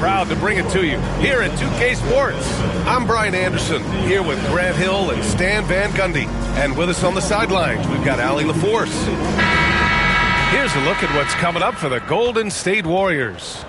proud to bring it to you here at 2K Sports. I'm Brian Anderson, here with Grant Hill and Stan Van Gundy. And with us on the sidelines, we've got Allie LaForce. Here's a look at what's coming up for the Golden State Warriors.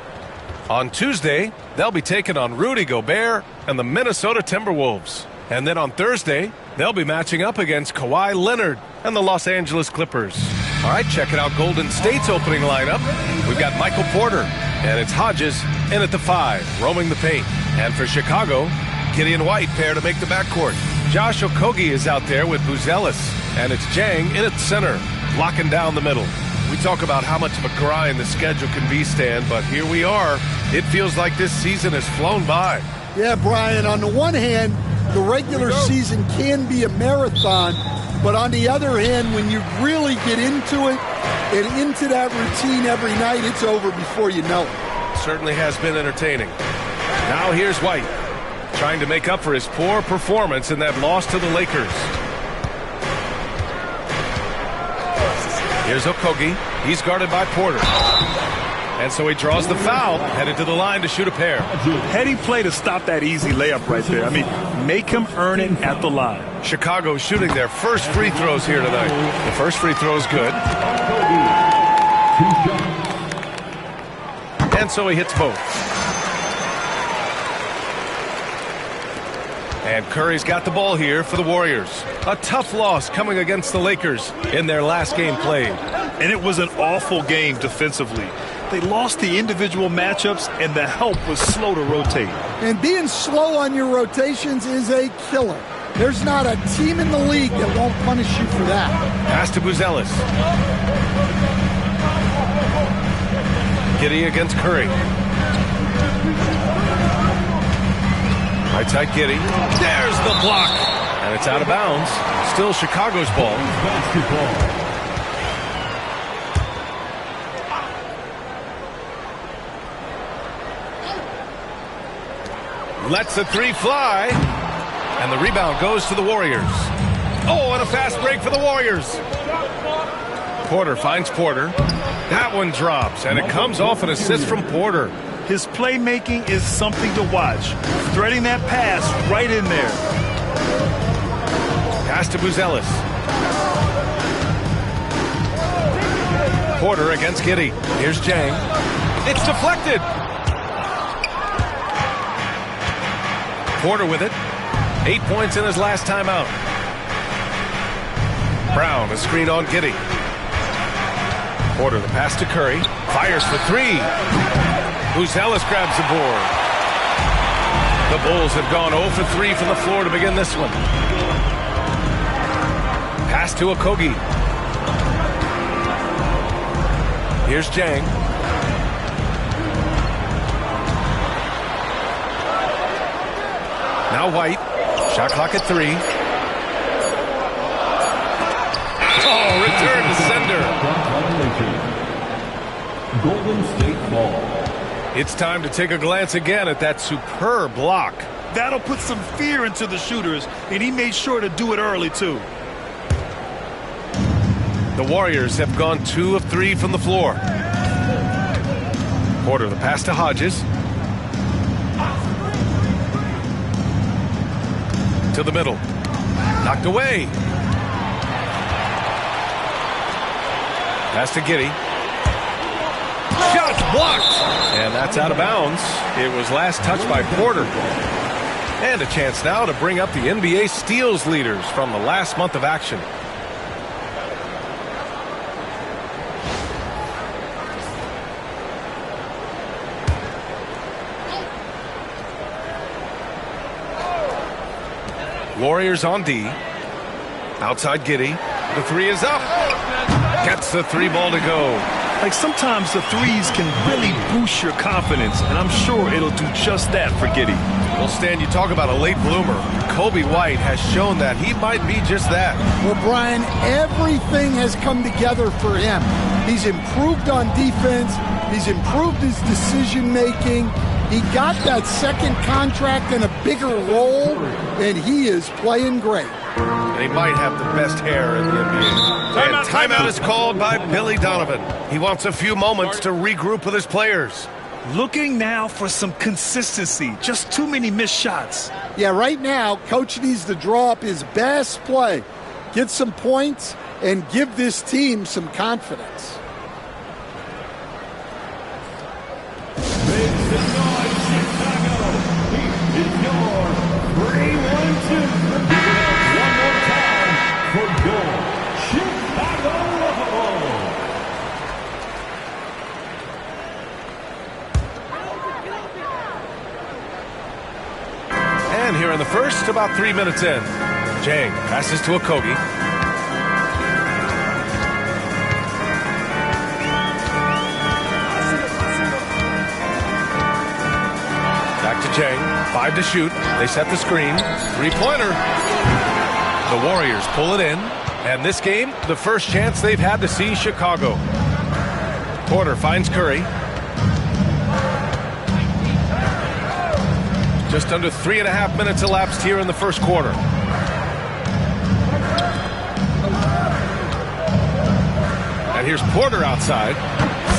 On Tuesday, they'll be taking on Rudy Gobert and the Minnesota Timberwolves. And then on Thursday, they'll be matching up against Kawhi Leonard and the Los Angeles Clippers. All right, checking out Golden State's opening lineup. We've got Michael Porter, and it's Hodges in at the 5, roaming the paint. And for Chicago, Gideon White pair to make the backcourt. Josh Okogie is out there with Buzelis, and it's Jang in at center, locking down the middle. We talk about how much of a grind the schedule can be, Stan, but here we are. It feels like this season has flown by. Yeah, Brian, on the one hand, the regular season can be a marathon, but on the other hand, when you really get into it and into that routine every night, it's over before you know it. Certainly has been entertaining. Now here's White, trying to make up for his poor performance in that loss to the Lakers. Here's Okogie. He's guarded by Porter. And so he draws the foul, headed to the line to shoot a pair. Heady play to stop that easy layup right there. I mean, make him earn it at the line. Chicago shooting their first free throws here tonight. The first free throw is good. And so he hits both. And Curry's got the ball here for the Warriors. A tough loss coming against the Lakers in their last game played. And it was an awful game defensively. They lost the individual matchups, and the help was slow to rotate. And being slow on your rotations is a killer. There's not a team in the league that won't punish you for that. Pass to Buzelis. Giddey against Curry. Right side Giddey. There's the block. And it's out of bounds. Still Chicago's ball. Basketball. Lets the three fly. And the rebound goes to the Warriors. Oh, and a fast break for the Warriors. Porter finds Porter. That one drops, and it comes off an assist from Porter. His playmaking is something to watch. Threading that pass right in there. Pass to Buzelis. Porter against Giddey. Here's Jang. It's deflected. Porter with it. 8 points in his last time out. Brown, a screen on Giddey. Porter, the pass to Curry. Fires for three. Buzelis grabs the board. The Bulls have gone 0 for 3 from the floor to begin this one. Pass to Okogie. Here's Jang. Now White. Shot clock at 3. Oh, return to sender. Golden State ball. It's time to take a glance again at that superb block. That'll put some fear into the shooters, and he made sure to do it early, too. The Warriors have gone 2 of 3 from the floor. Porter, the pass to Hodges. To the middle. Knocked away. Pass to Giddey. Shot blocked. And that's out of bounds. It was last touched by Porter. And a chance now to bring up the NBA steals leaders from the last month of action. Warriors on D. Outside Giddey. The three is up. Gets the 3 ball to go. Like sometimes the threes can really boost your confidence, and I'm sure it'll do just that for Giddey. Well, Stan, you talk about a late bloomer. Kobe White has shown that he might be just that. Well, Brian, everything has come together for him. He's improved on defense. He's improved his decision-making. He got that second contract and a bigger role, and he is playing great. And he might have the best hair in the NBA. Timeout is called by Billy Donovan. He wants a few moments to regroup with his players. Looking now for some consistency. Just too many missed shots. Yeah, right now, Coach needs to draw up his best play, get some points, and give this team some confidence. Make some noise, Chicago. It's your 3-1-2. One more time for your Chicago. And here in the first, about 3 minutes in, Jang passes to Okogie. Back to Jang, 5 to shoot. They set the screen. Three-pointer. The Warriors pull it in. And this game, the first chance they've had to see Chicago. Porter finds Curry. Just under 3.5 minutes elapsed here in the first quarter. And here's Porter outside.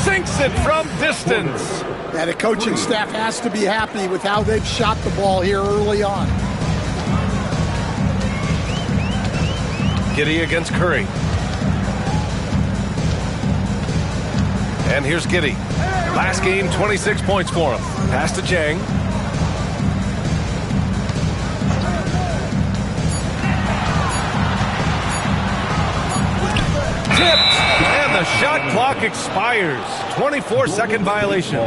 Sinks it from distance. Yeah, the coaching staff has to be happy with how they've shot the ball here early on. Giddey against Curry. And here's Giddey. Last game, 26 points for him. Pass to Jang. Tipped, and the shot clock expires. 24-second violation.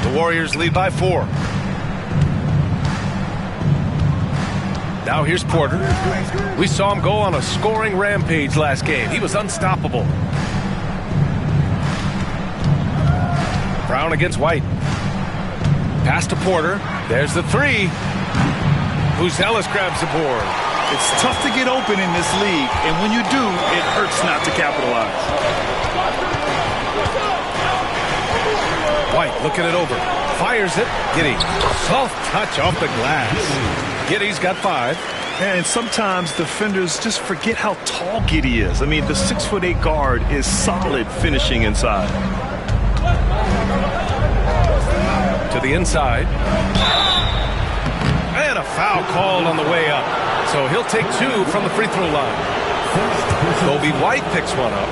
The Warriors lead by 4. Now here's Porter. We saw him go on a scoring rampage last game. He was unstoppable. Brown against White. Pass to Porter. There's the three. Buzelis grabs the board. It's tough to get open in this league, and when you do, it hurts not to capitalize. White looking it over. Fires it. Giddey. Soft touch off the glass. Giddey's got 5. And sometimes defenders just forget how tall Giddey is. I mean, the 6'8" guard is solid finishing inside. To the inside. And a foul called on the way up. So he'll take 2 from the free throw line. Kobe White picks one up.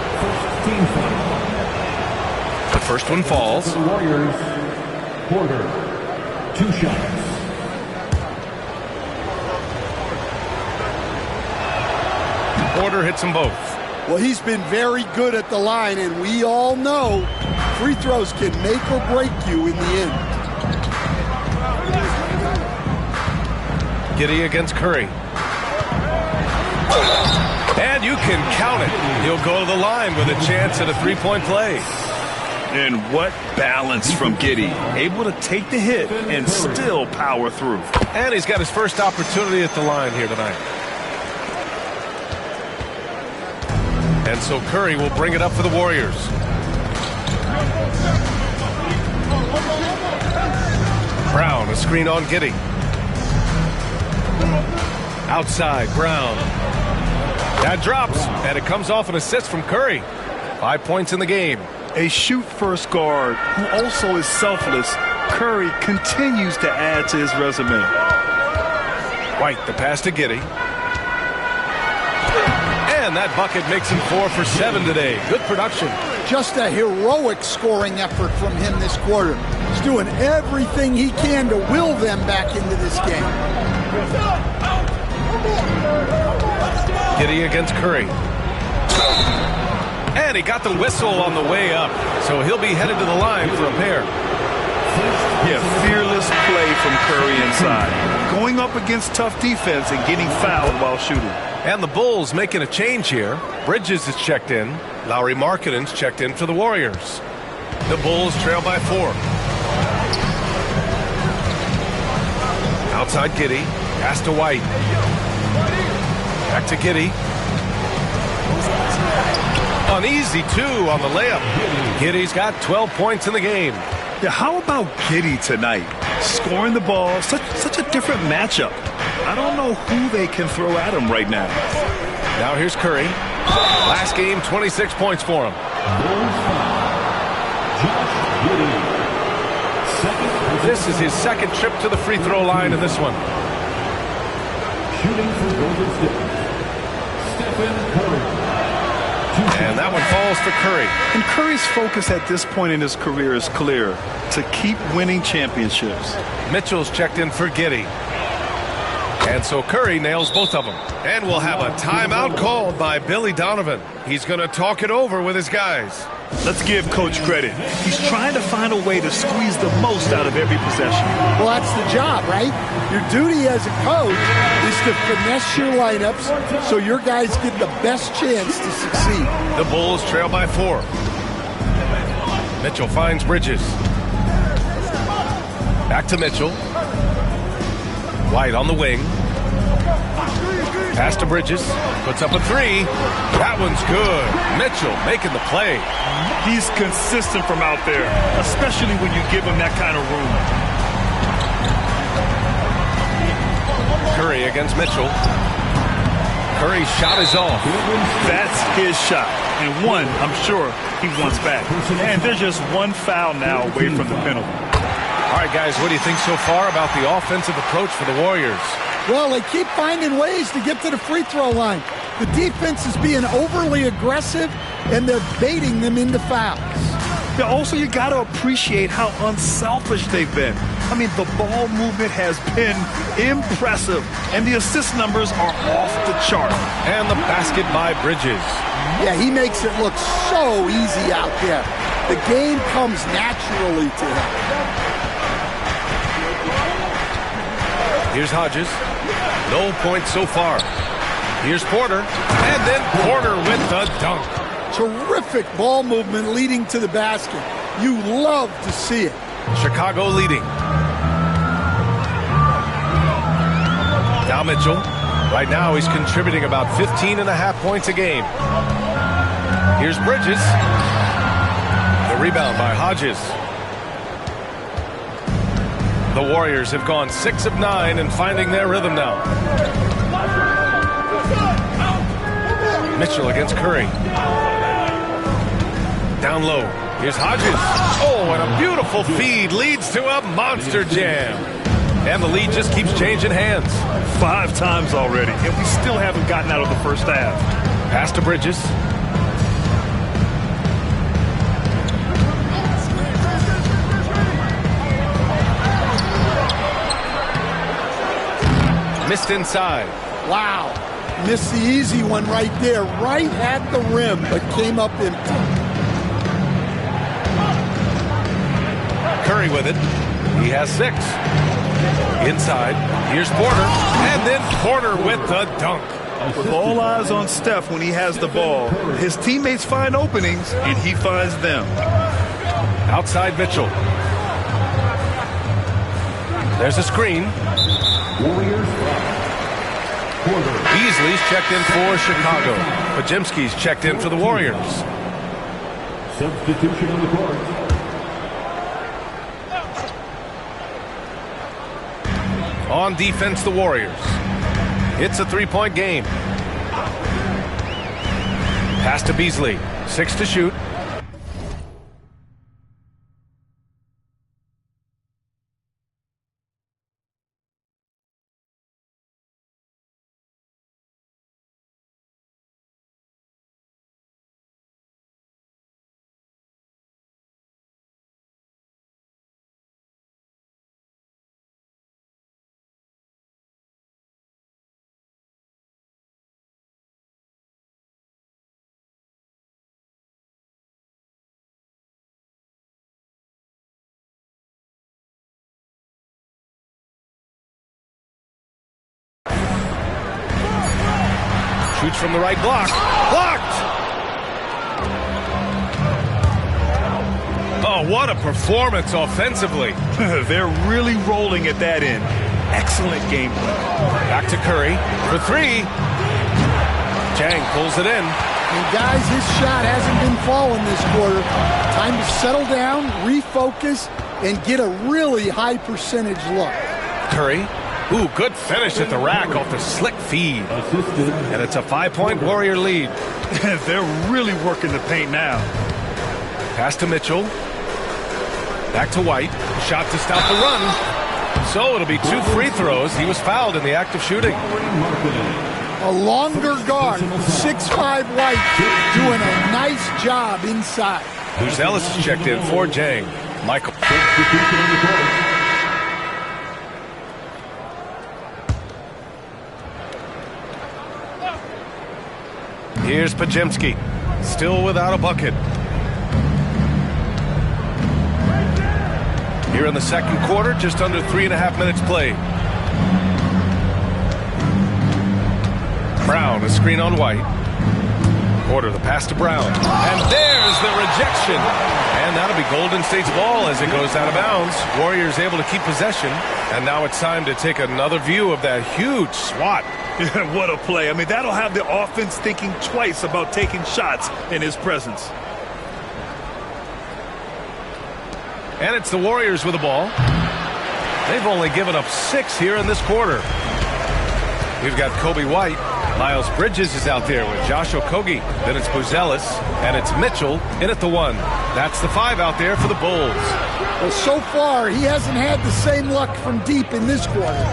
The first one falls. For the Warriors, Porter, 2 shots. Porter hits them both. Well, he's been very good at the line, and we all know free throws can make or break you in the end. Giddey against Curry. And you can count it. He'll go to the line with a chance at a three-point play. And what balance from Giddey. Able to take the hit and still power through. And he's got his first opportunity at the line here tonight. And so Curry will bring it up for the Warriors. Brown, a screen on Giddey. Outside, Brown. That drops, and it comes off an assist from Curry. 5 points in the game. A shoot-first guard who also is selfless. Curry continues to add to his resume. White, the pass to Giddey. And that bucket makes him 4 for 7 today. Good production. Just a heroic scoring effort from him this quarter. He's doing everything he can to will them back into this game. Giddey against Curry. And he got the whistle on the way up. So he'll be headed to the line for a pair. Yeah, fearless play from Curry inside. Going up against tough defense and getting fouled while shooting. And the Bulls making a change here. Bridges is checked in. Lauri Markkanen's checked in for the Warriors. The Bulls trail by 4. Outside Giddey. Pass to White. Back to Giddey. An easy 2 on the layup. Giddey's got 12 points in the game. Yeah, how about Giddey tonight? Scoring the ball, such a different matchup. I don't know who they can throw at him right now. Now here's Curry. Last game, 26 points for him. This is his second trip to the free throw line in this one. Shooting for Golden State, Stephen Curry. And that one falls for Curry. And Curry's focus at this point in his career is clear: to keep winning championships. Mitchell's checked in for Giddey. And so Curry nails both of them. And we'll have a timeout called by Billy Donovan. He's going to talk it over with his guys. Let's give Coach credit. He's trying to find a way to squeeze the most out of every possession. Well, that's the job, right? Your duty as a coach is to finesse your lineups so your guys get the best chance to succeed. The Bulls trail by 4. Mitchell finds Bridges. Back to Mitchell. White on the wing. Pass to Bridges. Puts up a 3. That one's good. Mitchell making the play. He's consistent from out there, especially when you give him that kind of room. Curry against Mitchell. Curry's shot is off. That's his shot. And one, I'm sure, he wants back. And there's just one foul now away from the penalty. All right, guys, what do you think so far about the offensive approach for the Warriors? Well, they keep finding ways to get to the free throw line. The defense is being overly aggressive, and they're baiting them into fouls. Yeah, also, you got to appreciate how unselfish they've been. I mean, the ball movement has been impressive, and the assist numbers are off the chart. And the basket by Bridges. Yeah, he makes it look so easy out there. The game comes naturally to him. Here's Hodges. No points so far. Here's Porter. And then Porter with the dunk. Terrific ball movement leading to the basket. You love to see it. Chicago leading. Now Mitchell. Right now he's contributing about 15.5 points a game. Here's Bridges. The rebound by Hodges. The Warriors have gone 6 of 9 and finding their rhythm now. Mitchell against Curry. Down low. Here's Hodges. Oh, and a beautiful feed leads to a monster jam. And the lead just keeps changing hands. 5 times already, and we still haven't gotten out of the first half. Pass to Bridges. Missed inside. Wow. Missed the easy one right there, right at the rim, but came up empty. Curry with it. He has 6. Inside. Here's Porter. And then Porter with the dunk. With all eyes on Steph when he has the ball, his teammates find openings, and he finds them. Outside Mitchell. There's a screen. Warriors. Beasley's checked in for Chicago. Podziemski's checked in for the Warriors. Substitution on the court. On defense, the Warriors. It's a 3-point game. Pass to Beasley. 6 to shoot. Shoots from the right block. Blocked! Oh, what a performance offensively. They're really rolling at that end. Excellent game plan. Back to Curry for 3. Chang pulls it in. And guys, his shot hasn't been falling this quarter. Time to settle down, refocus, and get a really high percentage look. Curry Ooh, good finish at the rack off the slick feed. And it's a 5-point Warrior lead. They're really working the paint now. Pass to Mitchell. Back to White. Shot to stop the run. So it'll be 2 free throws. He was fouled in the act of shooting. A longer guard, 6'5" White, doing a nice job inside. Ellis is checked in for Jang. Michael. Here's Podziemski, still without a bucket. Here in the second quarter, just under 3.5 minutes played. Brown, a screen on White. Porter, the pass to Brown. And there's the rejection. And that'll be Golden State's ball as it goes out of bounds. Warriors able to keep possession. And now it's time to take another view of that huge swat. What a play. I mean, that'll have the offense thinking twice about taking shots in his presence. And it's the Warriors with the ball. They've only given up 6 here in this quarter. We've got Kobe White. Miles Bridges is out there with Josh Okogie. Then it's Buzelis, and it's Mitchell in at the 1. That's the 5 out there for the Bulls. Well, so far, he hasn't had the same luck from deep in this quarter.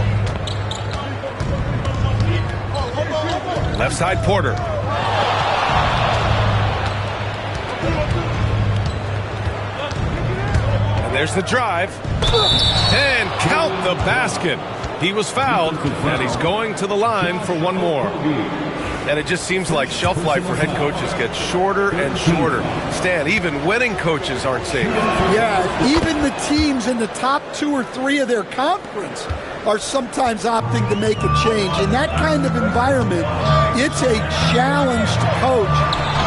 Left side, Porter. And there's the drive. And count the basket. He was fouled, and he's going to the line for one more. And it just seems like shelf life for head coaches gets shorter and shorter. Stan, even winning coaches aren't safe. Yeah, even the teams in the top 2 or 3 of their conference are sometimes opting to make a change. In that kind of environment, it's a challenge to coach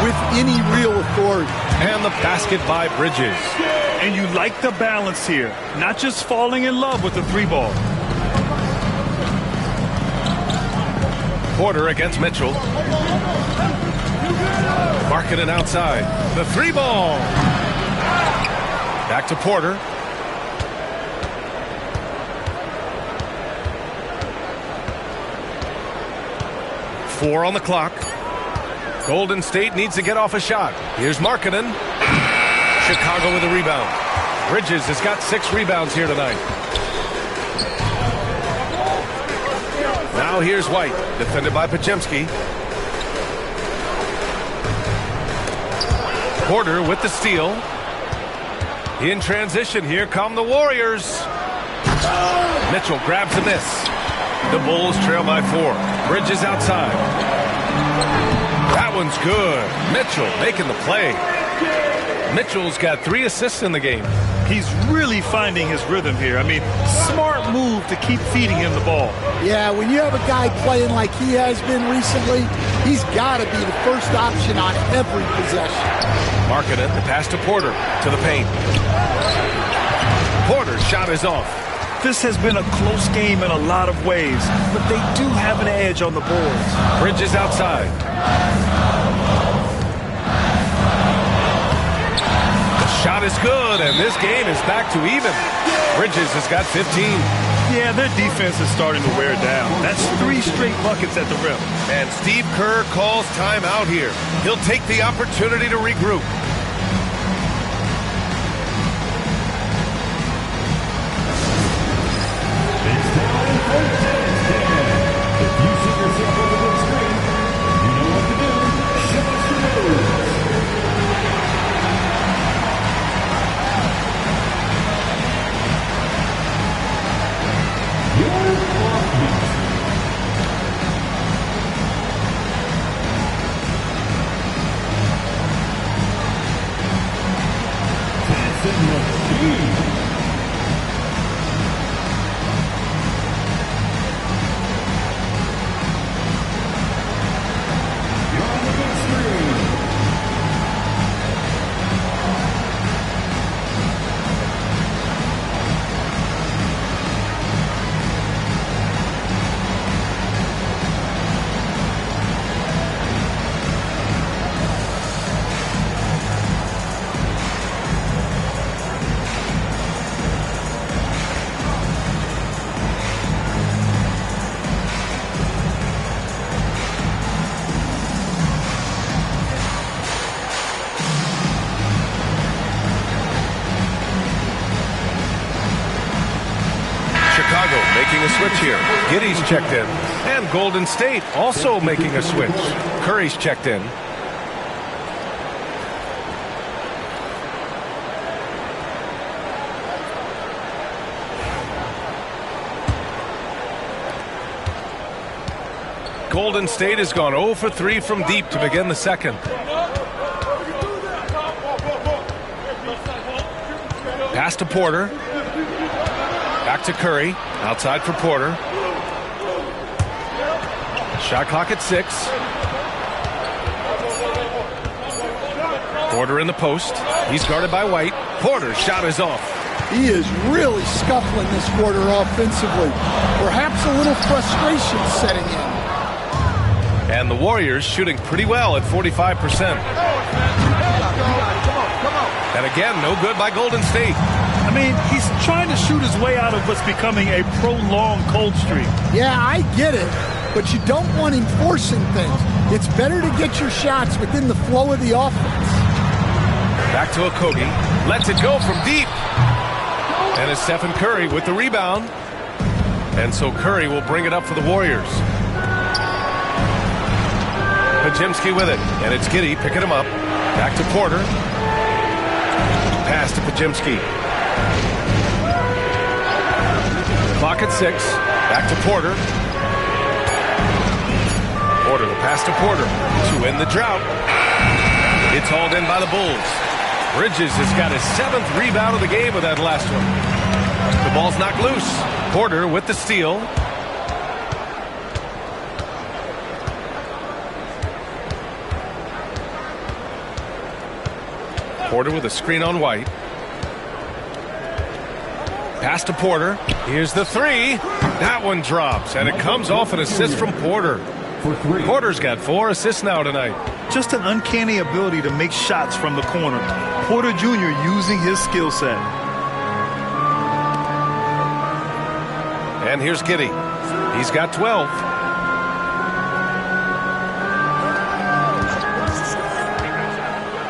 with any real authority. And the basket by Bridges. And you like the balance here, not just falling in love with the 3-ball. Porter against Mitchell. Markkanen outside. The 3-ball. Back to Porter. Four on the clock. Golden State needs to get off a shot. Here's Markkanen. Chicago with a rebound. Bridges has got 6 rebounds here tonight. Now here's White, defended by Podziemski. Porter with the steal. In transition, here come the Warriors. Mitchell grabs a miss. The Bulls trail by 4. Bridges outside. That one's good. Mitchell making the play. Mitchell's got 3 assists in the game. He's really finding his rhythm here. I mean, smart move to keep feeding him the ball. Yeah, when you have a guy playing like he has been recently, he's got to be the first option on every possession. Markkanen, the pass to Porter, to the paint. Porter's shot is off. This has been a close game in a lot of ways, but they do have an edge on the boards. Bridges outside. Shot is good, and this game is back to even. Bridges has got 15. Yeah, their defense is starting to wear down. That's 3 straight buckets at the rim. And Steve Kerr calls timeout here. He'll take the opportunity to regroup. switch here. Giddey's checked in. And Golden State also making a switch. Curry's checked in. Golden State has gone 0 for 3 from deep to begin the second. Pass to Porter. Back to Curry. Outside for Porter. Shot clock at 6. Porter in the post. He's guarded by White. Porter's shot is off. He is really scuffling this quarter offensively. Perhaps a little frustration setting in. And the Warriors shooting pretty well at 45%. And again, no good by Golden State. I mean, he's trying to shoot his way out of what's becoming a prolonged cold streak. Yeah, I get it, but you don't want him forcing things. It's better to get your shots within the flow of the offense. Back to Okogie. Lets it go from deep. And it's Stephen Curry with the rebound. And so Curry will bring it up for the Warriors. Podziemski with it, and it's Giddey picking him up. Back to Porter. Pass to Podziemski. Clock at 6. Back to Porter. Porter, the pass to Porter to end the drought. It's hauled in by the Bulls. Bridges has got his 7th rebound of the game with that last one. The ball's knocked loose. Porter with the steal. Porter with a screen on White. Pass to Porter. Here's the 3. That one drops, and it comes off an assist from Porter. Porter's got 4 assists now tonight. Just an uncanny ability to make shots from the corner. Porter Jr. using his skill set. And here's Giddey. He's got 12.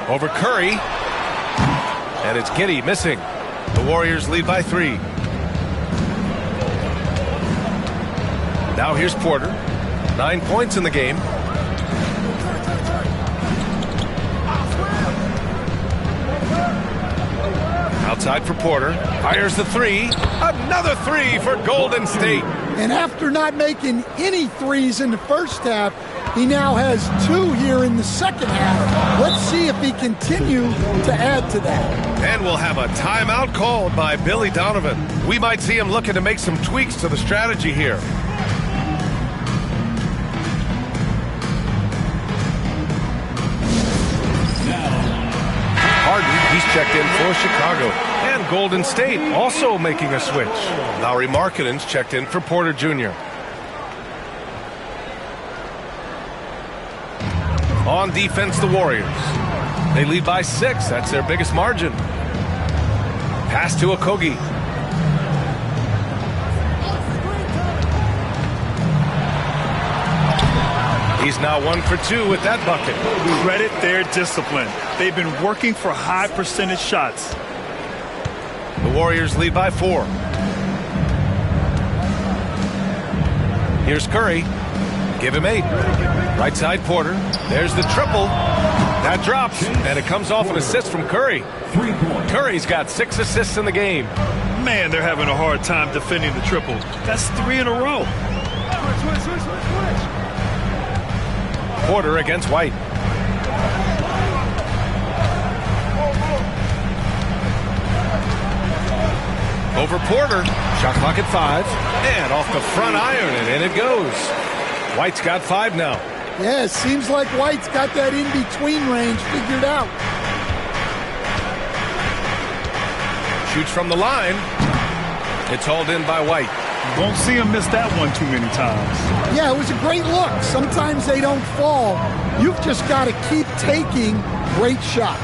Over Curry. And it's Giddey missing. The Warriors lead by 3. Now here's Porter. 9 points in the game. Outside for Porter. Fires the 3. Another 3 for Golden State. And after not making any threes in the first half, he now has 2 here in the second half. Let's see if he continues to add to that. And we'll have a timeout called by Billy Donovan. We might see him looking to make some tweaks to the strategy here. Harden, he's checked in for Chicago. And Golden State also making a switch. Lauri Markkanen's checked in for Porter Jr. On defense, the Warriors. They lead by 6. That's their biggest margin. Pass to Okogie. He's now 1 for 2 with that bucket. Credit their discipline. They've been working for high percentage shots. The Warriors lead by 4. Here's Curry. Give him 8. Right side Porter. There's the triple. That drops, and it comes off an assist from Curry. Curry's got 6 assists in the game. Man, they're having a hard time defending the triple. That's 3 in a row. Porter against White. Over Porter. Shot clock at 5. And off the front iron, and in it goes. White's got 5 now. Yeah, it seems like White's got that in-between range figured out. Shoots from the line. It's hauled in by White. Won't see him miss that one too many times. Yeah, it was a great look. Sometimes they don't fall. You've just got to keep taking great shots.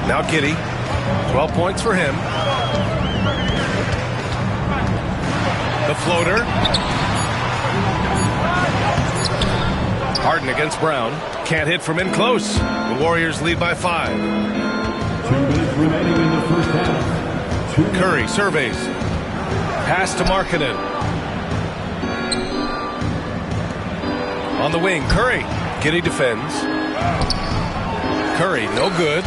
Now Giddey. 12 points for him. The floater. Harden against Brown. Can't hit from in close. The Warriors lead by 5. 2 minutes remaining in the first half. Curry surveys. Pass to Markkanen. On the wing, Curry. Giddey defends. Curry, no good.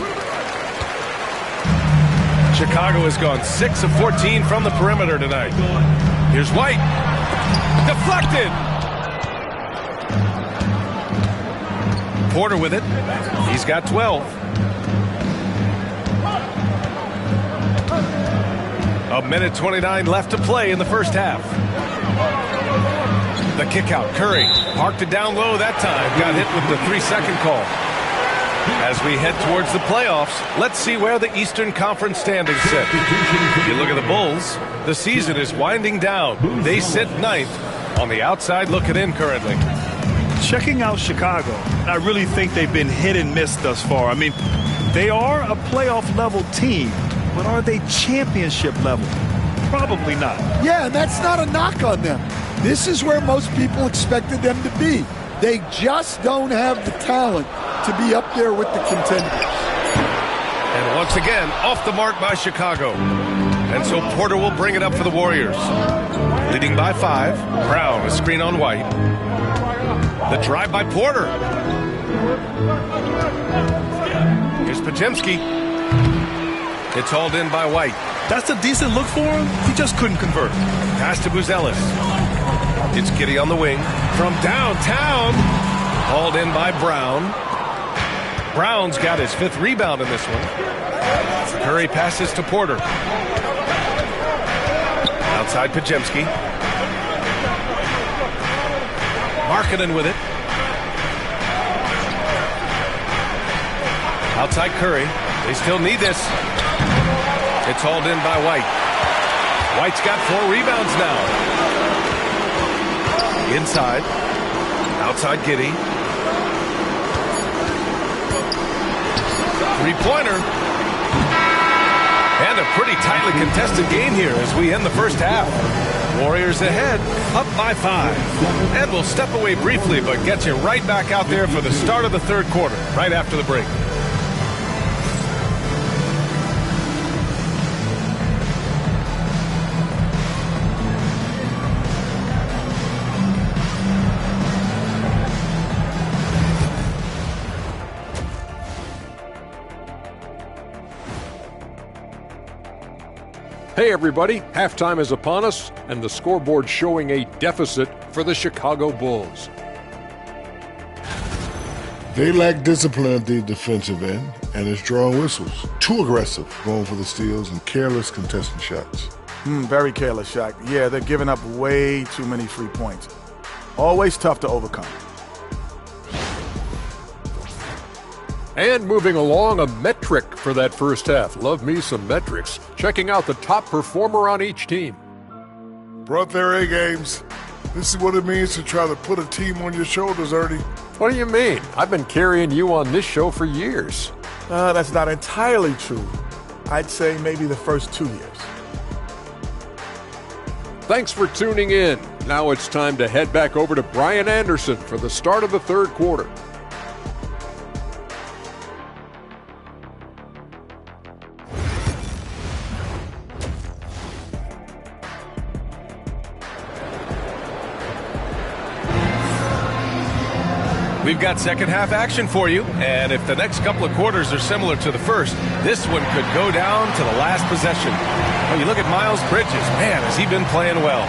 Chicago has gone 6 of 14 from the perimeter tonight. Here's White. Deflected. Porter with it. He's got 12. A minute 29 left to play in the first half. The kick out. Curry parked it down low that time. Got hit with the 3-second call. As we head towards the playoffs, let's see where the Eastern Conference standings sit. If you look at the Bulls, the season is winding down. They sit 9th on the outside looking in currently. Checking out Chicago, I really think they've been hit and miss thus far. I mean, they are a playoff-level team, but are they championship level? Probably not. Yeah, and that's not a knock on them. This is where most people expected them to be. They just don't have the talent to be up there with the contenders. And once again, off the mark by Chicago. And so Porter will bring it up for the Warriors. Leading by 5. Brown, a screen on White. The drive by Porter. Here's Podziemski. It's hauled in by White. That's a decent look for him. He just couldn't convert. Pass to Buzelis. It's Giddey on the wing. From downtown. Hauled in by Brown. Brown's got his 5th rebound in this one. Curry passes to Porter. Outside Podziemski. Markkanen with it. Outside Curry. They still need this. It's hauled in by White. White's got 4 rebounds now. Inside. Outside Giddey. 3-pointer. And a pretty tightly contested game here as we end the first half. Warriors ahead, up by 5. And we'll step away briefly, but get you right back out there for the start of the third quarter, right after the break. Hey everybody, halftime is upon us, and the scoreboard showing a deficit for the Chicago Bulls. They lack discipline at the defensive end, and it's drawing whistles. Too aggressive, going for the steals, and careless contesting shots. Very careless shot. Yeah, they're giving up way too many free points. Always tough to overcome. And moving along, a metric for that first half. Love me some metrics. Checking out the top performer on each team. Brought their A games. This is what it means to try to put a team on your shoulders, Ernie. What do you mean? I've been carrying you on this show for years. That's not entirely true. I'd say maybe the first 2 years. Thanks for tuning in. Now it's time to head back over to Brian Anderson for the start of the third quarter. We've got second half action for you, and if the next couple of quarters are similar to the first, this one could go down to the last possession. Well, you look at Miles Bridges, man, has he been playing well.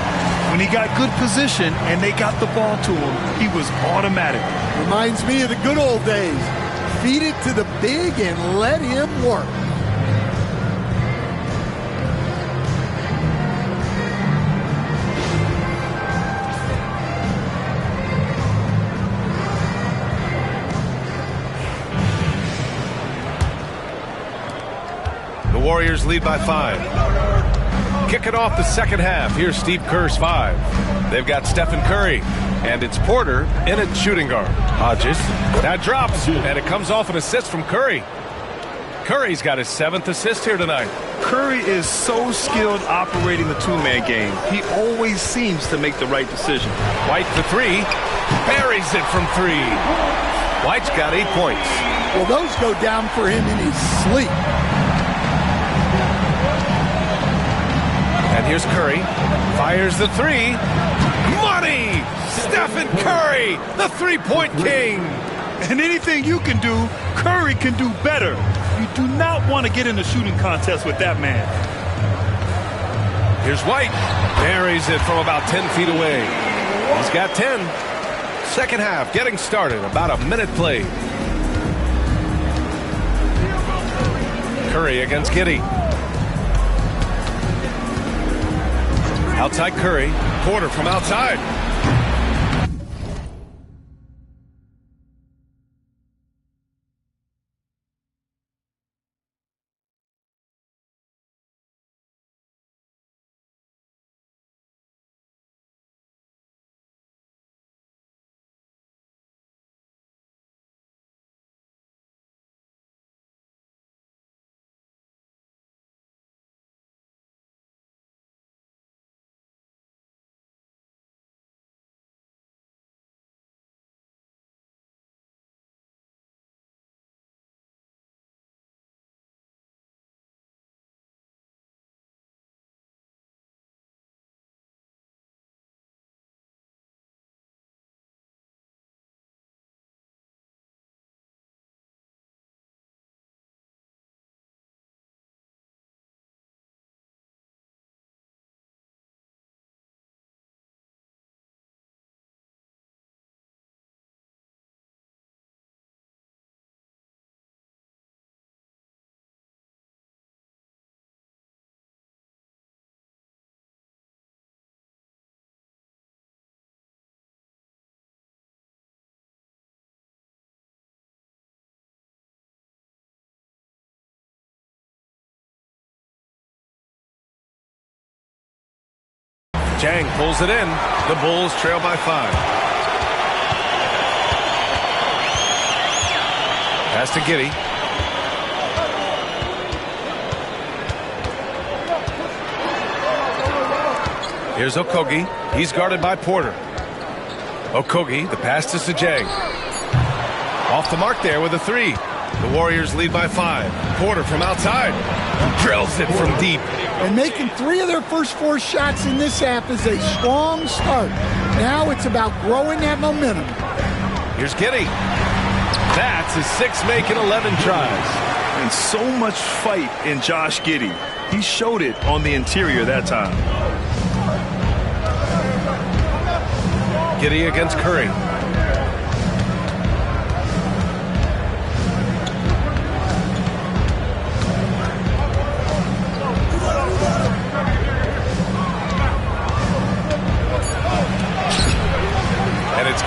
When he got good position and they got the ball to him, he was automatic. Reminds me of the good old days. Feed it to the big and let him work. The Warriors lead by 5. Kicking off the second half, here's Steve Kerr's 5. They've got Stephen Curry, and it's Porter in at shooting guard. Hodges, that drops, and it comes off an assist from Curry. Curry's got his 7th assist here tonight. Curry is so skilled operating the two-man game. He always seems to make the right decision. White for 3, buries it from 3. White's got 8 points. Well, those go down for him in his sleep. Here's Curry. Fires the three. Money! Stephen Curry, the three-point king. And anything you can do, Curry can do better. You do not want to get in a shooting contest with that man. Here's White. Buries it from about 10 feet away. He's got 10. Second half getting started. About a minute played. Curry against Giddey. Outside Curry. Porter from outside. Jang pulls it in. The Bulls trail by 5. Pass to Giddey. Here's Okogie. He's guarded by Porter. Okogie, the pass to Sajang. Off the mark there with a three. The Warriors lead by 5. Porter from outside. Drills it from deep. And making 3 of their first 4 shots in this half is a strong start. Now it's about growing that momentum. Here's Giddey. That's his 6th make in 11 tries. And so much fight in Josh Giddey. He showed it on the interior that time. Giddey against Curry.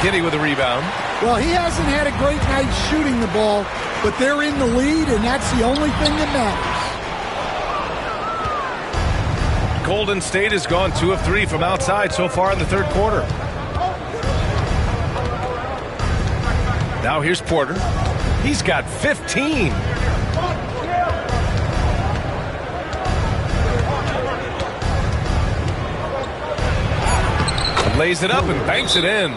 Giddey with a rebound. Well, he hasn't had a great night shooting the ball, but they're in the lead, and that's the only thing that matters. Golden State has gone 2 of 3 from outside so far in the third quarter. Now here's Porter. He's got 15. Lays it up and banks it in.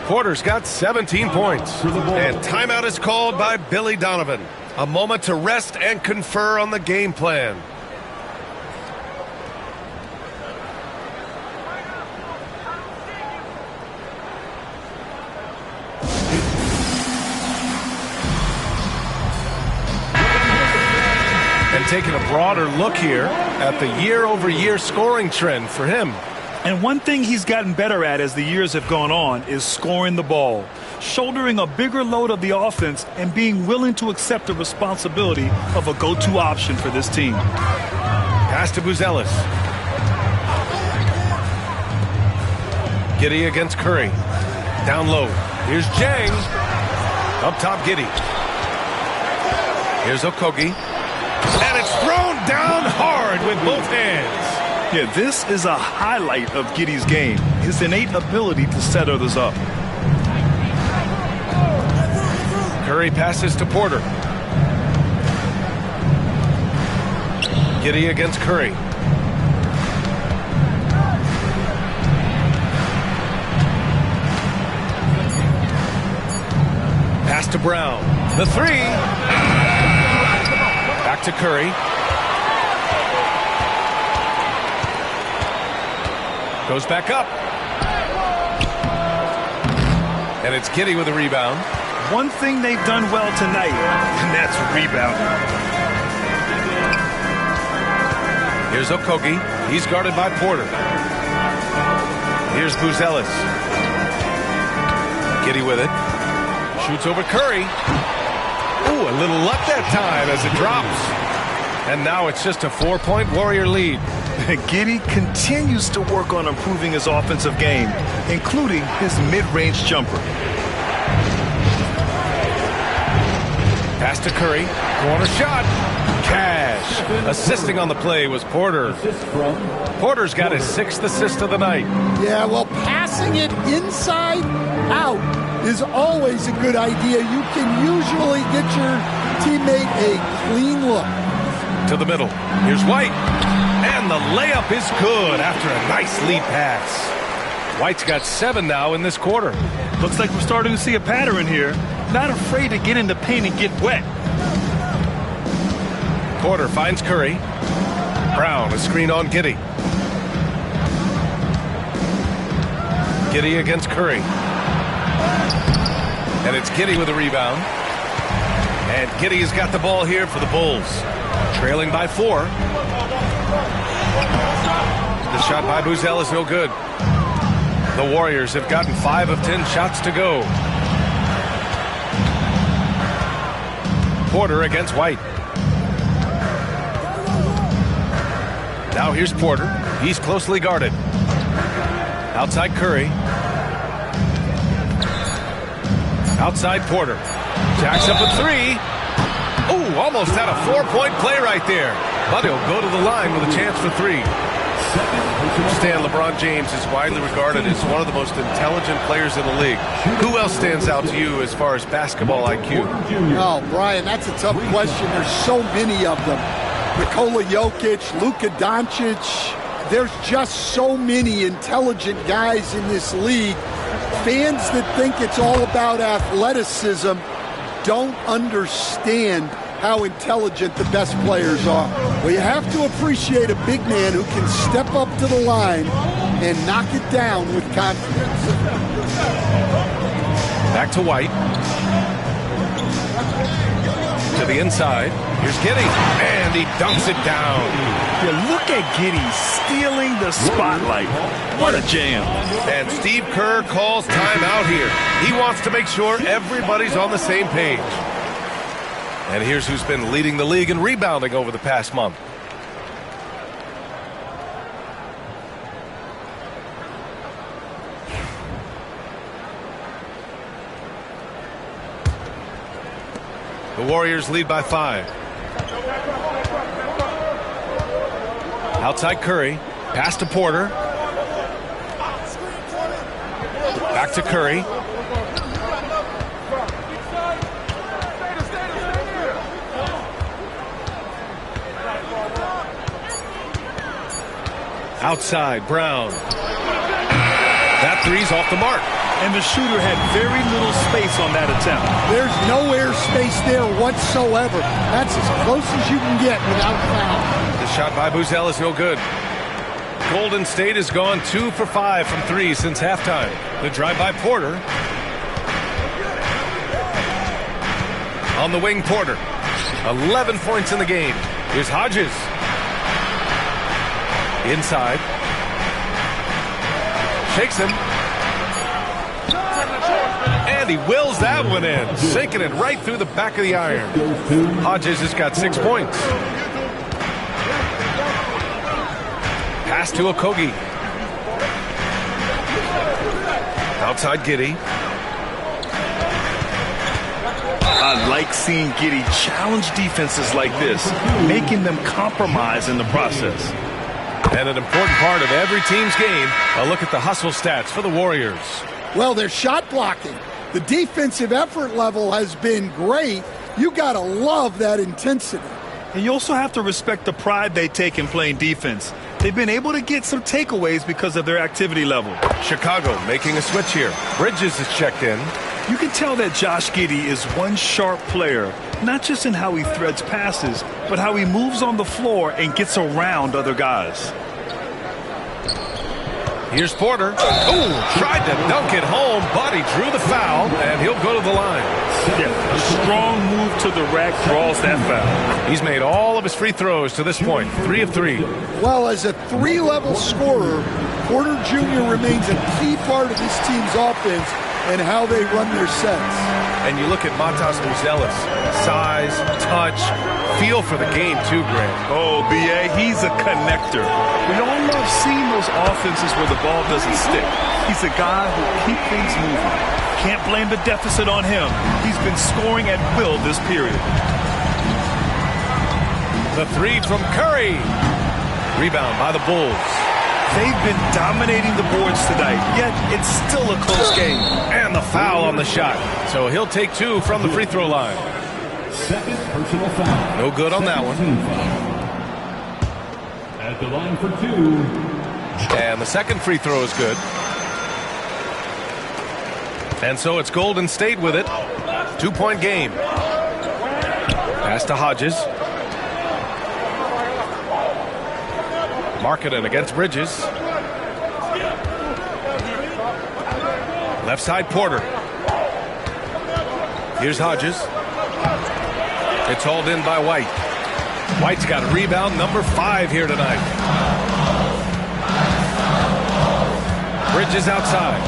Porter's got 17 points. And timeout is called by Billy Donovan. A moment to rest and confer on the game plan. And taking a broader look here at the year-over-year scoring trend for him. And one thing he's gotten better at as the years have gone on is scoring the ball, shouldering a bigger load of the offense and being willing to accept the responsibility of a go-to option for this team. Pass to Buzelis. Giddey against Curry. Down low. Here's Jang. Up top, Giddey. Here's Okogie. And it's thrown down hard with both hands. Yeah, this is a highlight of Giddey's game, his innate ability to set others up. Curry passes to Porter. Giddey against Curry. Pass to Brown. The three. Back to Curry. Goes back up. And it's Giddey with a rebound. One thing they've done well tonight, and that's rebounding. Here's Okogie. He's guarded by Porter. Here's Buzelis. Giddey with it. Shoots over Curry. Ooh, a little luck that time as it drops. And now it's just a 4-point Warrior lead. Giddey continues to work on improving his offensive game, including his mid-range jumper. Pass to Curry. Corner shot. Cash. Assisting on the play was Porter. Porter's got his 6th assist of the night. Yeah, well, passing it inside out is always a good idea. You can usually get your teammate a clean look. To the middle. Here's White. And the layup is good after a nice lead pass. White's got 7 now in this quarter. Looks like we're starting to see a pattern here. Not afraid to get in the paint and get wet. Porter finds Curry. Brown, a screen on Giddey. Giddey against Curry. And it's Giddey with a rebound. And Giddey has got the ball here for the Bulls. Trailing by 4. The shot by Buzelis is no good. The Warriors have gotten 5 of 10 shots to go. Porter against White. Now here's Porter. He's closely guarded. Outside Curry. Outside Porter. Jacks up a 3. Ooh, almost had a 4-point play right there. But he'll go to the line with a chance for 3. Stan, LeBron James is widely regarded as one of the most intelligent players in the league. Who else stands out to you as far as basketball IQ? Oh, Brian, that's a tough question. There's so many of them. Nikola Jokic, Luka Doncic. There's just so many intelligent guys in this league. Fans that think it's all about athleticism don't understand how intelligent the best players are. Well, you have to appreciate a big man who can step up to the line and knock it down with confidence. Back to White. To the inside. Here's Giddey. And he dunks it down. Yeah, look at Giddey stealing the spotlight. What a jam. And Steve Kerr calls timeout here. He wants to make sure everybody's on the same page. And here's who's been leading the league in rebounding over the past month. The Warriors lead by 5. Outside Curry. Pass to Porter. Back to Curry. Outside, Brown. That 3's off the mark. And the shooter had very little space on that attempt. There's no air space there whatsoever. That's as close as you can get without foul. The shot by Buzelis is no good. Golden State has gone 2 for 5 from 3 since halftime. The drive by Porter. On the wing, Porter. 11 points in the game. Here's Hodges. Inside. Shakes him. And he wills that one in. Sinking it right through the back of the iron. Hodges has got 6 points. Pass to Okogie. Outside Giddey. I like seeing Giddey challenge defenses like this, making them compromise in the process. And an important part of every team's game, a look at the hustle stats for the Warriors. Well, their shot blocking. The defensive effort level has been great. You got to love that intensity. And you also have to respect the pride they take in playing defense. They've been able to get some takeaways because of their activity level. Chicago making a switch here. Bridges is checked in. You can tell that Josh Giddey is one sharp player, not just in how he threads passes, but how he moves on the floor and gets around other guys. Here's Porter. Ooh, tried to dunk it home, but he drew the foul, and he'll go to the line. Yeah, a strong move to the rack draws that foul. He's made all of his free throws to this point, 3 of 3. Well, as a three-level scorer, Porter Jr. remains a key part of this team's offense and how they run their sets. And you look at Matas Buzelis, size, touch, feel for the game too, Grant. Oh, B.A., he's a connector. We all love seeing those offenses where the ball doesn't stick. He's a guy who keeps things moving. Can't blame the deficit on him. He's been scoring at will this period. The three from Curry. Rebound by the Bulls. They've been dominating the boards tonight, yet it's still a close game. And the foul on the shot. So he'll take 2 from the free throw line. Second personal foul. No good on that one. At the line for 2. And the second free throw is good. And so it's Golden State with it. 2-point game. Pass to Hodges. Markkanen against Bridges. Left side Porter. Here's Hodges. It's hauled in by White. White's got a rebound number 5 here tonight. Bridges outside.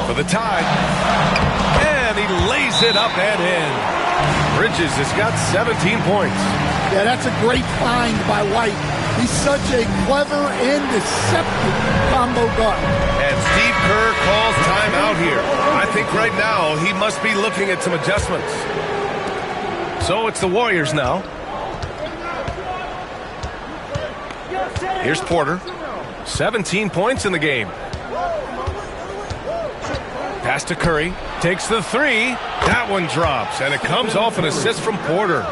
For the tie. And he lays it up and in. Bridges has got 17 points. Yeah, that's a great find by White. He's such a clever and deceptive combo guard. And Steve Kerr calls timeout here. I think right now he must be looking at some adjustments. So it's the Warriors now. Here's Porter. 17 points in the game. Pass to Curry. Takes the 3. That one drops, and it comes off an assist from Porter.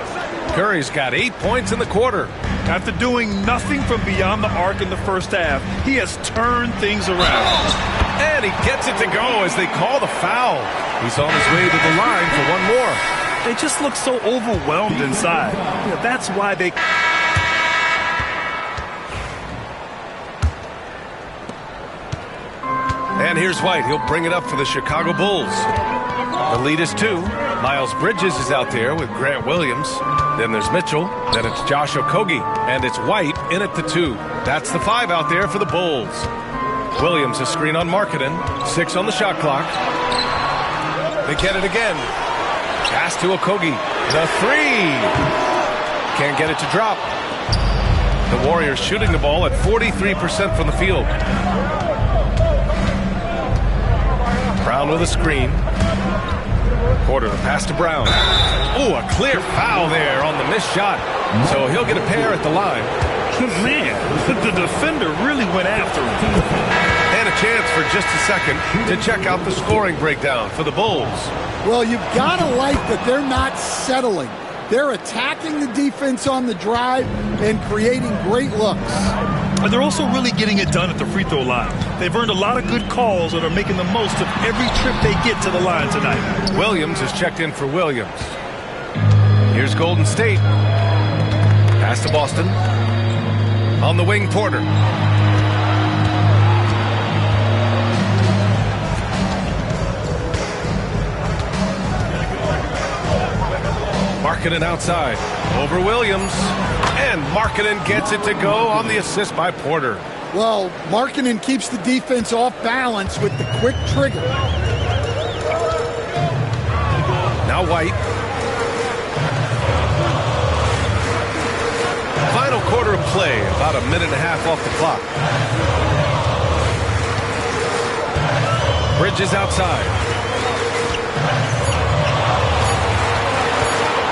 Curry's got 8 points in the quarter. After doing nothing from beyond the arc in the first half, he has turned things around. And he gets it to go as they call the foul. He's on his way to the line for one more. They just look so overwhelmed inside. Yeah, that's why they... And here's White. He'll bring it up for the Chicago Bulls. The lead is 2. Miles Bridges is out there with Grant Williams. Then there's Mitchell. Then it's Josh Okogie. And it's White in at the 2. That's the 5 out there for the Bulls. Williams a screen on Markkanen. 6 on the shot clock. They get it again. Pass to Okogie. The 3. Can't get it to drop. The Warriors shooting the ball at 43% from the field. Brown with a screen. Porter, the pass to Brown. Oh, a clear foul there on the missed shot. So he'll get a pair at the line. Man, the defender really went after him. And a chance for just a second to check out the scoring breakdown for the Bulls. Well, you've got to like that they're not settling. They're attacking the defense on the drive and creating great looks. And they're also really getting it done at the free throw line. They've earned a lot of good calls and are making the most of every trip they get to the line tonight. Williams is checked in for Williams. Here's Golden State. Pass to Boston. On the wing, Porter. Markkanen outside. Over Williams. And Markkanen gets it to go on the assist by Porter. Well, Markkanen keeps the defense off balance with the quick trigger. Now White. Final quarter of play, about a minute and a half off the clock. Bridges outside.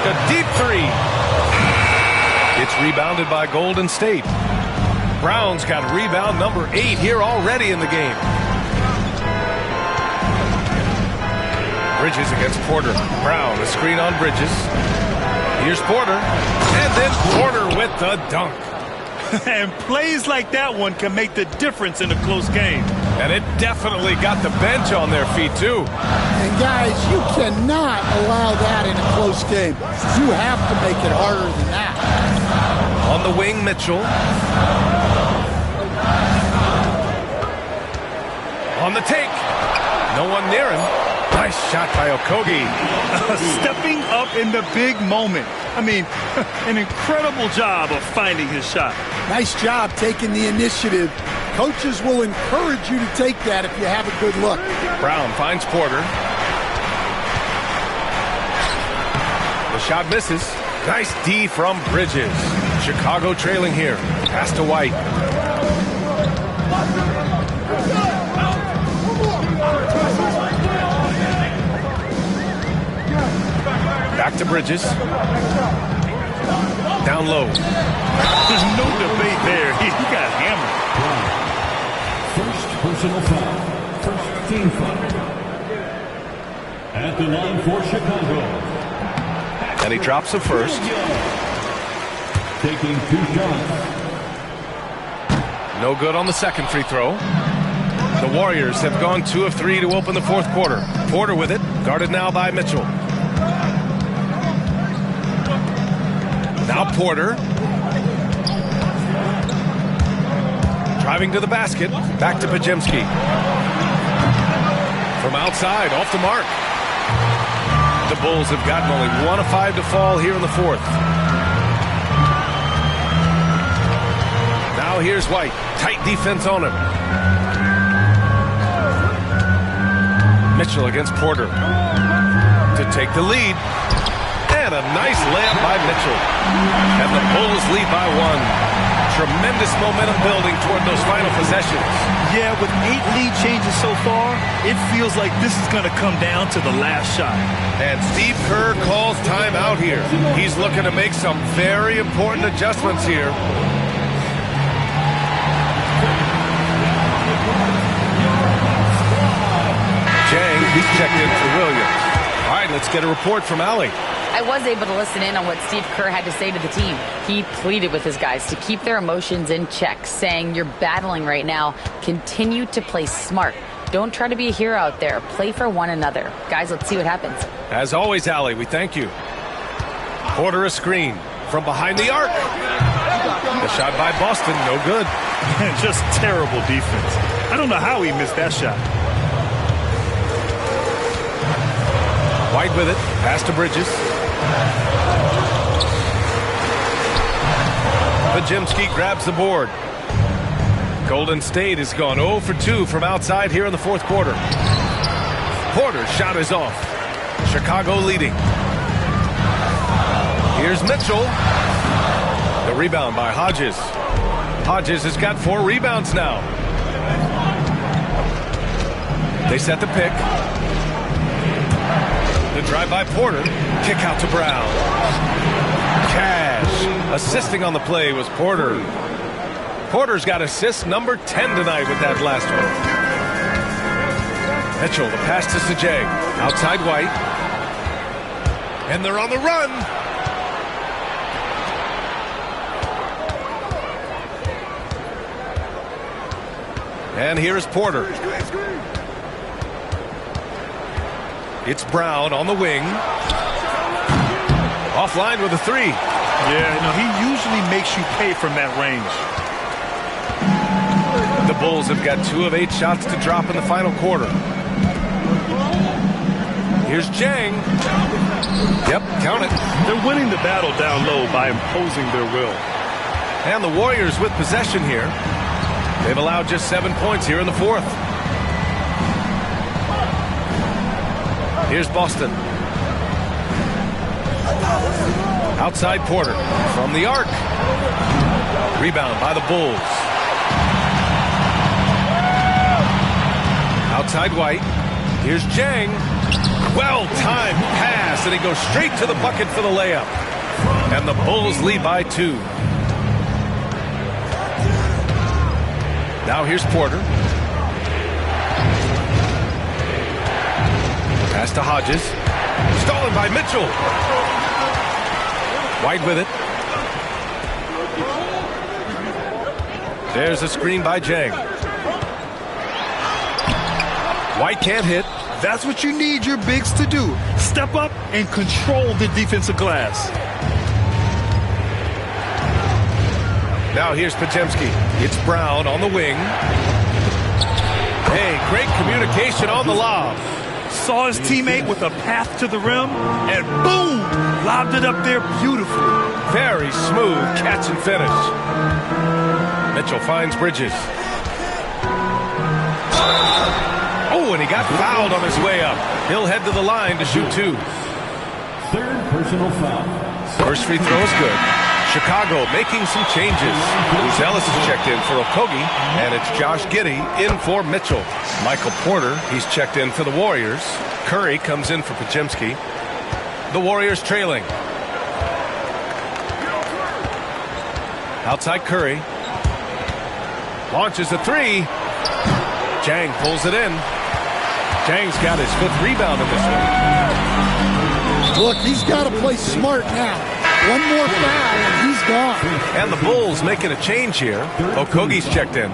A deep 3. It's rebounded by Golden State. Brown's got rebound number 8 here already in the game. Bridges against Porter. Brown, a screen on Bridges. Here's Porter. And then Porter with the dunk. And plays like that one can make the difference in a close game. And it definitely got the bench on their feet, too. And, guys, you cannot allow that in a close game. You have to make it harder than that. On the wing, Mitchell. On the take. No one near him. Nice shot by Okogie. Stepping up in the big moment. I mean, an incredible job of finding his shot. Nice job taking the initiative. Coaches will encourage you to take that if you have a good look. Brown finds Porter. The shot misses. Nice D from Bridges. Chicago trailing here. Pass to White. Back to Bridges. Down low. There's no debate there. He got hammered. First personal foul. First team foul. At the line for Chicago. And he drops the first. Taking 2 shots. No good on the second free throw. The Warriors have gone 2 of 3 to open the fourth quarter. Porter with it, guarded now by Mitchell. Now Porter. Driving to the basket. Back to Podziemski. From outside, off the mark. The Bulls have gotten only 1 of 5 to fall here in the fourth. Now here's White. Tight defense on him. Mitchell against Porter. To take the lead. And a nice layup by Mitchell. And the Bulls lead by 1. Tremendous momentum building toward those final possessions. Yeah, with 8 lead changes so far, it feels like this is going to come down to the last shot. And Steve Kerr calls timeout here. He's looking to make some very important adjustments here. Jang, he's checked in for Williams. All right, let's get a report from Allie. I was able to listen in on what Steve Kerr had to say to the team. He pleaded with his guys to keep their emotions in check, saying, "You're battling right now. Continue to play smart. Don't try to be a hero out there. Play for one another." Guys, let's see what happens. As always, Allie, we thank you. Porter a screen from behind the arc. The shot by Boston, no good. Just terrible defense. I don't know how he missed that shot. White with it. Pass to Bridges. Podziemski grabs the board. Golden State has gone 0 for 2 from outside here in the fourth quarter. Porter's shot is off. Chicago leading. Here's Mitchell. The rebound by Hodges. Hodges has got 4 rebounds now. They set the pick. The drive by Porter. Kick out to Brown. Cash. Assisting on the play was Porter. Porter's got assist number 10 tonight with that last one. Mitchell, the pass to Sajay. Outside White. And they're on the run. And here's Porter. It's Brown on the wing. Offline with a 3. Yeah, no, he usually makes you pay from that range. The Bulls have got 2 of 8 shots to drop in the final quarter. Here's Jang. Yep, count it. They're winning the battle down low by imposing their will. And the Warriors with possession here. They've allowed just 7 points here in the fourth. Here's Boston. Outside Porter from the arc. Rebound by the Bulls. Outside White. Here's Jang. Well-timed pass, and he goes straight to the bucket for the layup. And the Bulls lead by 2. Now here's Porter. Pass to Hodges. Stolen by Mitchell. White with it. There's a screen by Jang. White can't hit. That's what you need your bigs to do. Step up and control the defensive glass. Now here's Podziemski. It's Brown on the wing. Hey, great communication on the lob. Saw his teammate with a path to the rim, and boom! Lobbed it up there beautifully. Very smooth catch and finish. Mitchell finds Bridges. Oh, and he got fouled on his way up. He'll head to the line to shoot 2. Third personal foul. First free throw is good. Chicago making some changes. Ellis is checked in for Okogie, and it's Josh Giddey in for Mitchell. Michael Porter, he's checked in for the Warriors. Curry comes in for Podziemski. The Warriors trailing. Outside Curry. Launches a 3. Jang pulls it in. Jang's got his 5th rebound in this one. Look, he's got to play smart now. One more foul and he's gone. And the Bulls making a change here. Okogie's checked in.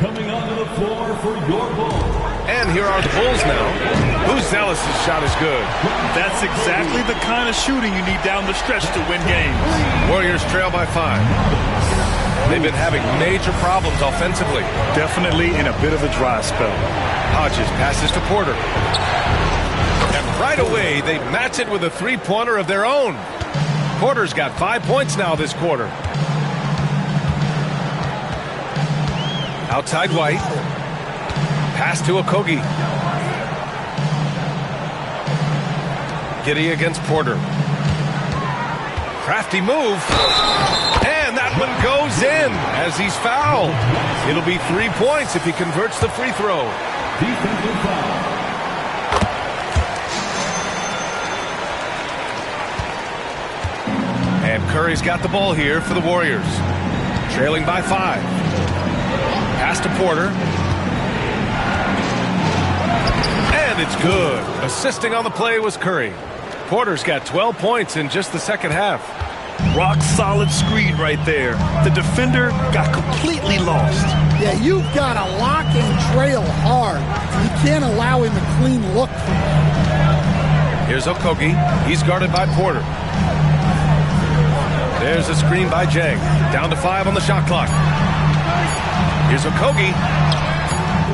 Coming onto the floor for your Bulls. And here are the Bulls now. Ellis' shot is good. That's exactly the kind of shooting you need down the stretch to win games. Warriors trail by 5. They've been having major problems offensively. Definitely in a bit of a dry spell. Hodges passes to Porter. And right away, they match it with a 3-pointer of their own. Porter's got 5 points now this quarter. Outside White. Pass to Okogie. Giddey against Porter. Crafty move. And that one goes in as he's fouled. It'll be 3 points if he converts the free throw. Defensive foul. And Curry's got the ball here for the Warriors. Trailing by 5. Pass to Porter. And it's good. Assisting on the play was Curry. Porter's got 12 points in just the second half. Rock solid screen right there. The defender got completely lost. Yeah, you've got to lock and trail hard. You can't allow him a clean look. Here's Okogie. He's guarded by Porter. There's a screen by Jang. Down to 5 on the shot clock. Here's Okogie.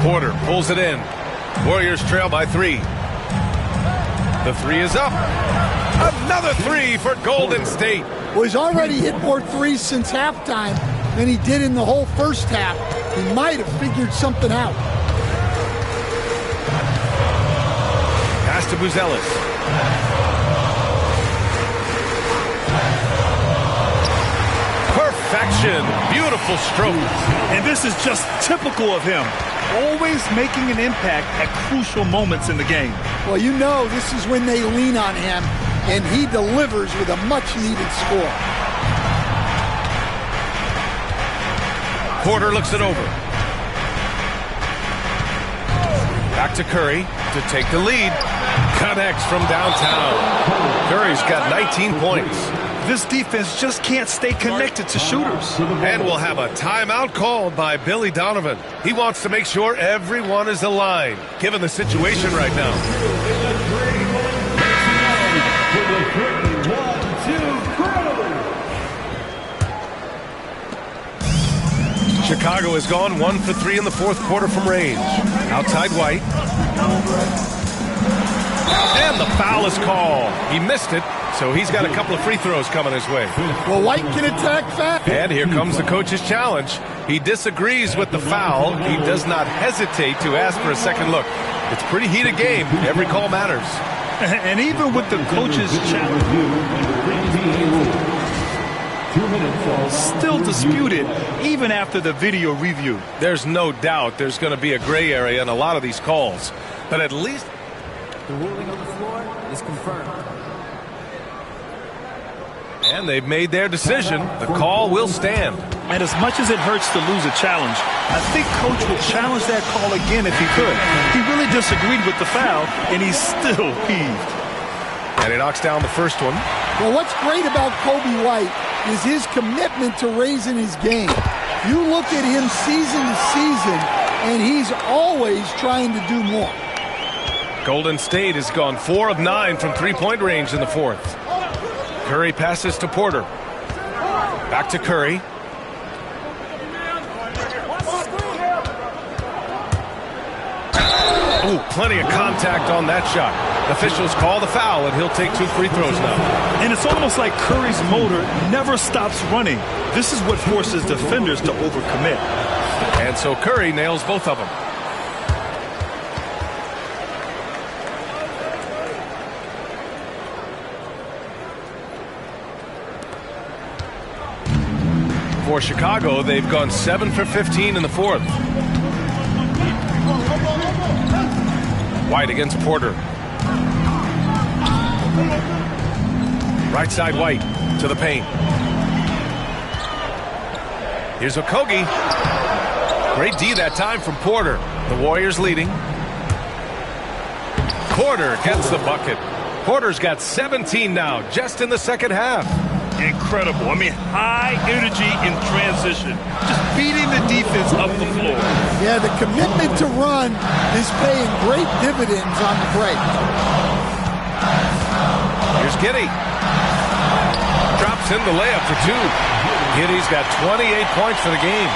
Porter pulls it in. Warriors trail by 3. The 3 is up. Another 3 for Golden State. Well, he's already hit more threes since halftime than he did in the whole first half. He might have figured something out. Pass to Buzelis. Perfection. Beautiful stroke. And this is just typical of him. Always making an impact at crucial moments in the game. Well, you know this is when they lean on him, and he delivers with a much-needed score. Porter looks it over. Back to Curry to take the lead. Connects from downtown. Curry's got 19 points. This defense just can't stay connected to shooters. And we'll have a timeout called by Billy Donovan. He wants to make sure everyone is aligned, given the situation right now. Chicago has gone 1 for 3 in the fourth quarter from range. Outside White. And the foul is called. He missed it, so he's got a couple of free throws coming his way. Well, White can attack fast. And here comes the coach's challenge. He disagrees with the foul. He does not hesitate to ask for a second look. It's a pretty heated game. Every call matters. And even with the coach's challenge, still disputed even after the video review. There's no doubt there's going to be a gray area in a lot of these calls. But at least the ruling on the floor is confirmed. And they've made their decision. The call will stand. And as much as it hurts to lose a challenge, I think Coach would challenge that call again if he could. He really disagreed with the foul, and he's still peeved. And he knocks down the first one. Well, what's great about Coby White is his commitment to raising his game. You look at him season to season, and he's always trying to do more. Golden State has gone 4 of 9 from three-point range in the fourth. Curry passes to Porter. Back to Curry. Ooh, plenty of contact on that shot. Officials call the foul, and he'll take 2 free throws now. And it's almost like Curry's motor never stops running. This is what forces defenders to overcommit. And so Curry nails both of them. For Chicago, they've gone 7 for 15 in the fourth. White against Porter. Right side White to the paint. Here's Okogie. Great D that time from Porter. The Warriors leading. Porter gets the bucket. Porter's got 17 now, just in the second half. Incredible. I mean, high energy in transition. Just beating the defense up the floor. Yeah, the commitment to run is paying great dividends on the break. Here's Giddey. Drops in the layup for 2. Giddey's got 28 points for the game.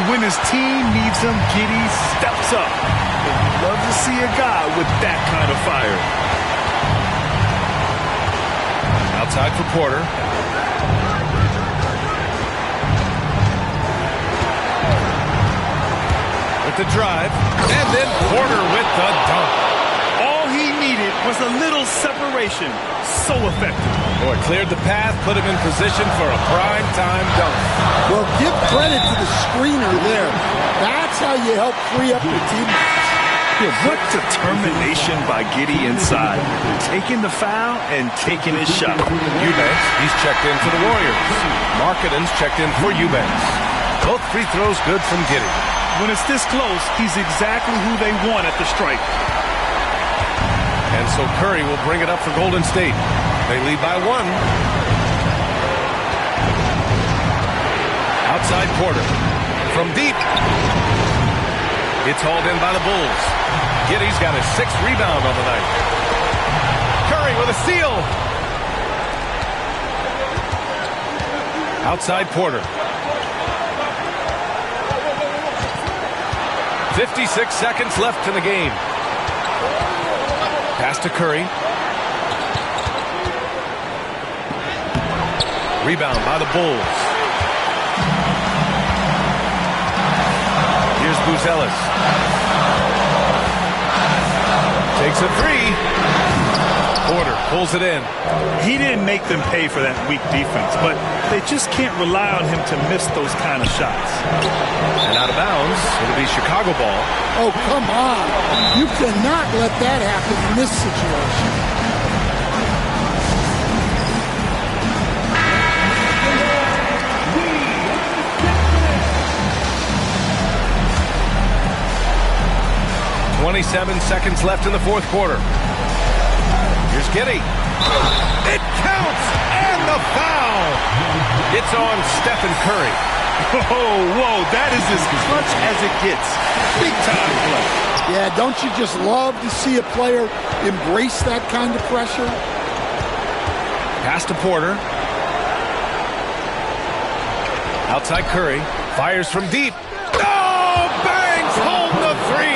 When his team needs him, Giddey steps up. And you love to see a guy with that kind of fire. Outside for Porter. With the drive, and then Porter with the dunk. All he needed was a little separation. So effective. Boy, cleared the path, put him in position for a prime-time dunk. Well, give credit to the screener there. That's how you help free up your teammates. Yeah, what determination by Giddey inside. Taking the foul and taking his shot. Eubanks, he's checked in for the Warriors. Markkanen's checked in for Eubanks. Both free throws good from Giddey. When it's this close, he's exactly who they want at the stripe. And so Curry will bring it up for Golden State. They lead by 1. Outside Porter. From deep. It's hauled in by the Bulls. Giddey's got his 6th rebound on the night. Curry with a steal. Outside Porter. 56 seconds left in the game. Pass to Curry. Rebound by the Bulls. Here's Buzelis. Takes a 3. Porter pulls it in. He didn't make them pay for that weak defense, but they just can't rely on him to miss those kind of shots. And out of bounds, it'll be Chicago ball. Oh, come on. You cannot let that happen in this situation. .27 seconds left in the fourth quarter. Here's Giddey. It counts! And the foul! It's on Stephen Curry. Whoa, that is as clutch as it gets. Big time play. Yeah, don't you just love to see a player embrace that kind of pressure? Pass to Porter. Outside Curry. Fires from deep. Oh, bangs home the 3.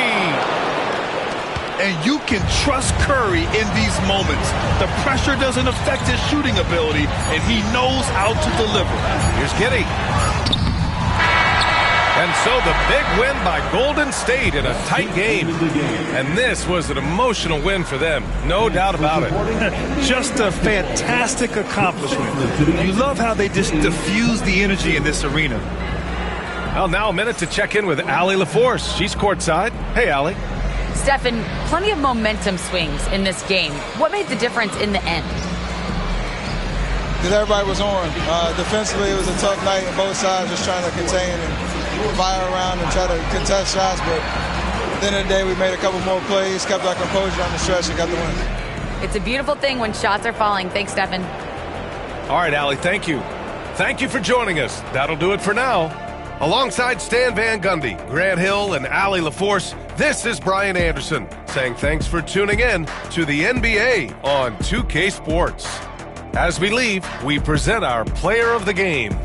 And you can trust Curry in these moments. The pressure doesn't affect his shooting ability, and he knows how to deliver. Here's Giddey. And so the big win by Golden State in a tight game. And this was an emotional win for them, no doubt about it. Just a fantastic accomplishment. You love how they just diffuse the energy in this arena. Well, now a minute to check in with Allie LaForce. She's courtside. Hey, Allie. Stephen, plenty of momentum swings in this game. What made the difference in the end? Because everybody was on. Defensively, it was a tough night on both sides, just trying to contain and fire around and try to contest shots. But at the end of the day, we made a couple more plays, kept our composure on the stretch, and got the win. It's a beautiful thing when shots are falling. Thanks, Stephen. All right, Allie, thank you. Thank you for joining us. That'll do it for now. Alongside Stan Van Gundy, Grant Hill, and Allie LaForce, this is Brian Anderson saying thanks for tuning in to the NBA on 2K Sports. As we leave, we present our player of the game.